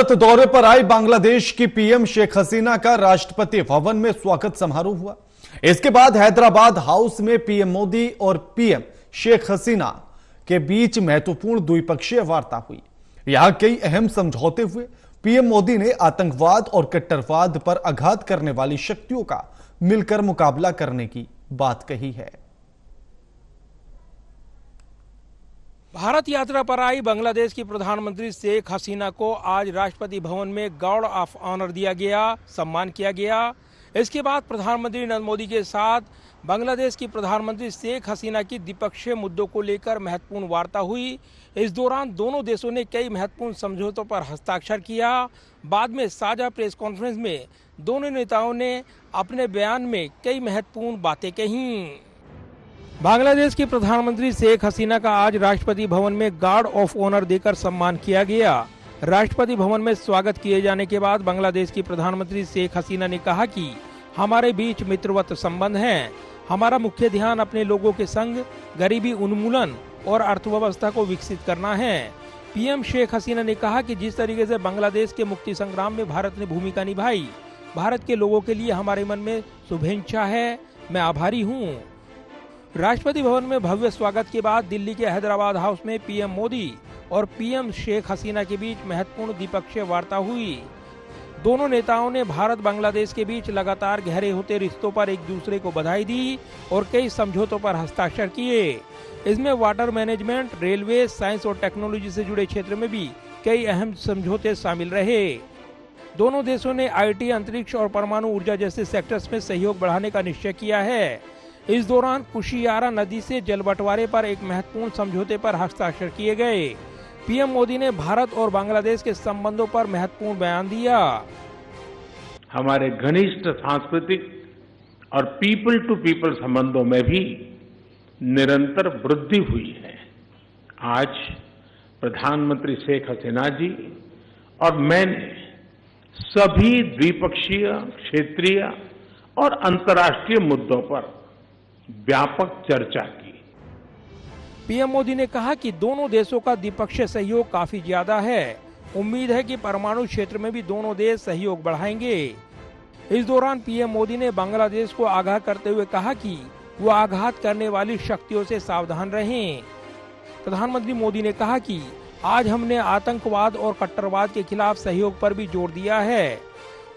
भारत दौरे पर आई बांग्लादेश की पीएम शेख हसीना का राष्ट्रपति भवन में स्वागत समारोह हुआ। इसके बाद हैदराबाद हाउस में पीएम मोदी और पीएम शेख हसीना के बीच महत्वपूर्ण द्विपक्षीय वार्ता हुई। यहां कई अहम समझौते हुए। पीएम मोदी ने आतंकवाद और कट्टरवाद पर आघात करने वाली शक्तियों का मिलकर मुकाबला करने की बात कही है। भारत यात्रा पर आई बांग्लादेश की प्रधानमंत्री शेख हसीना को आज राष्ट्रपति भवन में गार्ड ऑफ ऑनर दिया गया, सम्मान किया गया। इसके बाद प्रधानमंत्री नरेंद्र मोदी के साथ बांग्लादेश की प्रधानमंत्री शेख हसीना की द्विपक्षीय मुद्दों को लेकर महत्वपूर्ण वार्ता हुई। इस दौरान दोनों देशों ने कई महत्वपूर्ण समझौतों पर हस्ताक्षर किया। बाद में साझा प्रेस कॉन्फ्रेंस में दोनों नेताओं ने अपने बयान में कई महत्वपूर्ण बातें कहीं। बांग्लादेश की प्रधानमंत्री शेख हसीना का आज राष्ट्रपति भवन में गार्ड ऑफ ऑनर देकर सम्मान किया गया। राष्ट्रपति भवन में स्वागत किए जाने के बाद बांग्लादेश की प्रधानमंत्री शेख हसीना ने कहा कि हमारे बीच मित्रवत संबंध हैं। हमारा मुख्य ध्यान अपने लोगों के संग गरीबी उन्मूलन और अर्थव्यवस्था को विकसित करना है। पीएम शेख हसीना ने कहा कि जिस तरीके से बांग्लादेश के मुक्ति संग्राम में भारत ने भूमिका निभाई, भारत के लोगों के लिए हमारे मन में शुभेच्छा है। मैं आभारी हूँ। राष्ट्रपति भवन में भव्य स्वागत के बाद दिल्ली के हैदराबाद हाउस में पीएम मोदी और पीएम शेख हसीना के बीच महत्वपूर्ण द्विपक्षीय वार्ता हुई। दोनों नेताओं ने भारत बांग्लादेश के बीच लगातार गहरे होते रिश्तों पर एक दूसरे को बधाई दी और कई समझौतों पर हस्ताक्षर किए। इसमें वाटर मैनेजमेंट, रेलवे, साइंस और टेक्नोलॉजी से जुड़े क्षेत्र में भी कई अहम समझौते शामिल रहे। दोनों देशों ने आईटी, अंतरिक्ष और परमाणु ऊर्जा जैसे सेक्टर्स में सहयोग बढ़ाने का निश्चय किया है। इस दौरान कुशियारा नदी से जल बंटवारे पर एक महत्वपूर्ण समझौते पर हस्ताक्षर किए गए। पीएम मोदी ने भारत और बांग्लादेश के संबंधों पर महत्वपूर्ण बयान दिया। हमारे घनिष्ठ सांस्कृतिक और पीपल टू पीपल संबंधों में भी निरंतर वृद्धि हुई है। आज प्रधानमंत्री शेख हसीना जी और मैंने सभी द्विपक्षीय, क्षेत्रीय और अंतर्राष्ट्रीय मुद्दों पर व्यापक चर्चा की। पीएम मोदी ने कहा कि दोनों देशों का द्विपक्षीय सहयोग काफी ज्यादा है। उम्मीद है कि परमाणु क्षेत्र में भी दोनों देश सहयोग बढ़ाएंगे। इस दौरान पीएम मोदी ने बांग्लादेश को आगाह करते हुए कहा कि वो आघात करने वाली शक्तियों से सावधान रहें। प्रधानमंत्री मोदी ने कहा कि आज हमने आतंकवाद और कट्टरवाद के खिलाफ सहयोग पर भी जोर दिया है।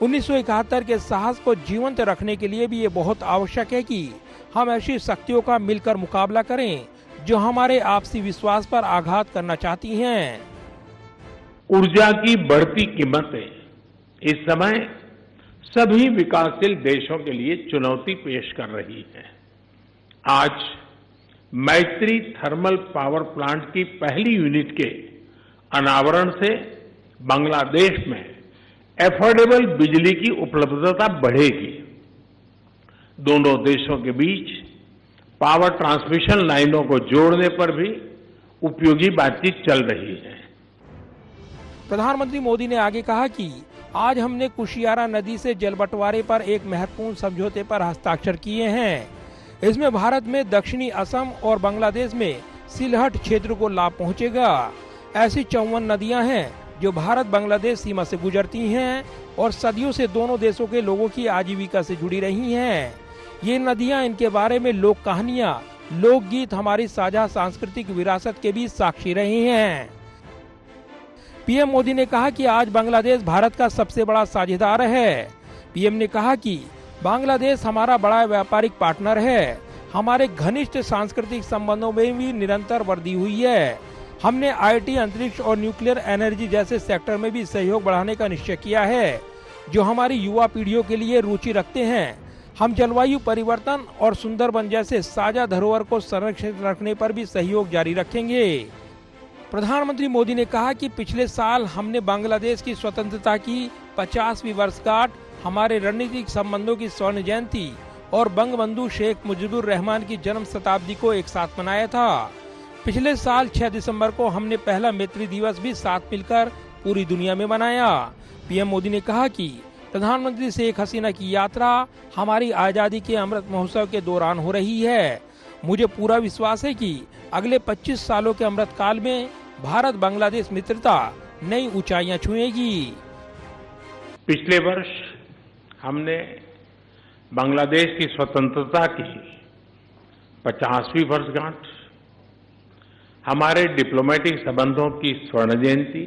1971 के साहस को जीवंत रखने के लिए भी ये बहुत आवश्यक है कि हम ऐसी शक्तियों का मिलकर मुकाबला करें जो हमारे आपसी विश्वास पर आघात करना चाहती हैं। ऊर्जा की बढ़ती कीमतें इस समय सभी विकासशील देशों के लिए चुनौती पेश कर रही है। आज मैत्री थर्मल पावर प्लांट की पहली यूनिट के अनावरण से बांग्लादेश में एफोर्डेबल बिजली की उपलब्धता बढ़ेगी। दोनों देशों के बीच पावर ट्रांसमिशन लाइनों को जोड़ने पर भी उपयोगी बातचीत चल रही है। प्रधानमंत्री मोदी ने आगे कहा कि आज हमने कुशियारा नदी से जल बंटवारे पर एक महत्वपूर्ण समझौते पर हस्ताक्षर किए हैं। इसमें भारत में दक्षिणी असम और बांग्लादेश में सिलहट क्षेत्र को लाभ पहुंचेगा। ऐसी 54 नदियां हैं जो भारत बांग्लादेश सीमा से गुजरती हैं और सदियों से दोनों देशों के लोगों की आजीविका से जुड़ी रही हैं। ये नदियां, इनके बारे में लोक कहानियां, लोकगीत हमारी साझा सांस्कृतिक विरासत के भी साक्षी रहे हैं। पीएम मोदी ने कहा कि आज बांग्लादेश भारत का सबसे बड़ा साझेदार है। पीएम ने कहा कि बांग्लादेश हमारा बड़ा व्यापारिक पार्टनर है। हमारे घनिष्ठ सांस्कृतिक संबंधों में भी निरंतर वृद्धि हुई है। हमने आईटी, अंतरिक्ष और न्यूक्लियर एनर्जी जैसे सेक्टर में भी सहयोग बढ़ाने का निश्चय किया है जो हमारी युवा पीढ़ियों के लिए रुचि रखते हैं। हम जलवायु परिवर्तन और सुंदरबन जैसे साझा धरोहर को संरक्षित रखने पर भी सहयोग जारी रखेंगे। प्रधानमंत्री मोदी ने कहा कि पिछले साल हमने बांग्लादेश की स्वतंत्रता की 50वीं वर्षगांठ, हमारे रणनीतिक संबंधों की स्वर्ण जयंती और बंगबंधु शेख मुजीबुर रहमान की जन्म शताब्दी को एक साथ मनाया था। पिछले साल 6 दिसंबर को हमने पहला मैत्री दिवस भी साथ मिलकर पूरी दुनिया में मनाया। पीएम मोदी ने कहा कि प्रधानमंत्री शेख हसीना की यात्रा हमारी आजादी के अमृत महोत्सव के दौरान हो रही है। मुझे पूरा विश्वास है कि अगले 25 सालों के अमृत काल में भारत बांग्लादेश मित्रता नई ऊंचाइयां छुएगी। पिछले वर्ष हमने बांग्लादेश की स्वतंत्रता की 50वीं वर्षगांठ, हमारे डिप्लोमेटिक संबंधों की स्वर्ण जयंती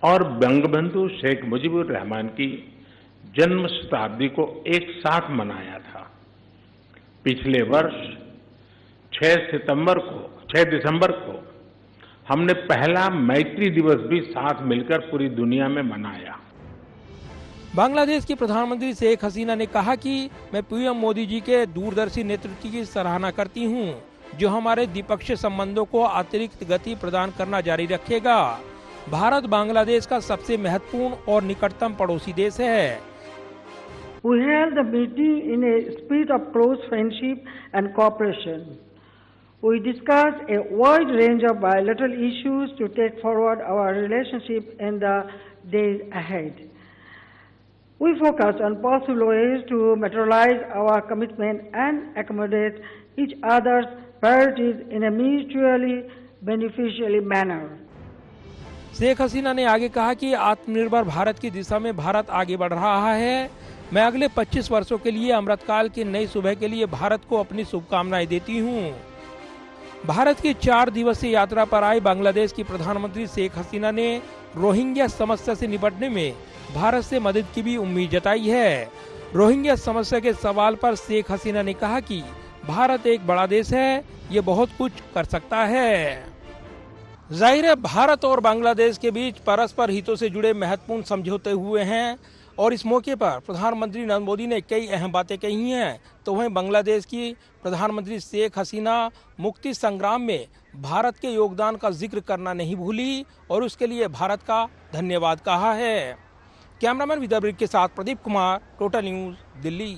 और बंगबंधु शेख मुजीबुर रहमान की जन्म शताब्दी को एक साथ मनाया था। पिछले वर्ष 6 दिसंबर को हमने पहला मैत्री दिवस भी साथ मिलकर पूरी दुनिया में मनाया। बांग्लादेश की प्रधानमंत्री शेख हसीना ने कहा कि मैं पीएम मोदी जी के दूरदर्शी नेतृत्व की सराहना करती हूं, जो हमारे द्विपक्षीय संबंधों को अतिरिक्त गति प्रदान करना जारी रखेगा। भारत बांग्लादेश का सबसे महत्वपूर्ण और निकटतम पड़ोसी देश है। We held the meeting in a spirit of close friendship and cooperation. We discussed a wide range of bilateral issues to take forward our relationship in the days ahead. We focused on possible ways to materialize our commitment and accommodate each other's priorities in a mutually beneficial manner. Sheikh Hasina ने आगे कहा कि आत्मनिर्भर भारत की दिशा में भारत आगे बढ़ रहा है। मैं अगले 25 वर्षों के लिए अमृतकाल की नई सुबह के लिए भारत को अपनी शुभकामनाएं देती हूं। भारत की 4 दिवसीय यात्रा पर आई बांग्लादेश की प्रधानमंत्री शेख हसीना ने रोहिंग्या समस्या से निपटने में भारत से मदद की भी उम्मीद जताई है। रोहिंग्या समस्या के सवाल पर शेख हसीना ने कहा कि भारत एक बड़ा देश है, ये बहुत कुछ कर सकता है। जाहिर है भारत और बांग्लादेश के बीच परस्पर हितों से जुड़े महत्वपूर्ण समझौते हुए हैं और इस मौके पर प्रधानमंत्री नरेंद्र मोदी ने कई अहम बातें कही हैं। तो वहीं बांग्लादेश की प्रधानमंत्री शेख हसीना मुक्ति संग्राम में भारत के योगदान का जिक्र करना नहीं भूली और उसके लिए भारत का धन्यवाद कहा है। कैमरामैन विद्याब्रिक के साथ प्रदीप कुमार, टोटल न्यूज, दिल्ली।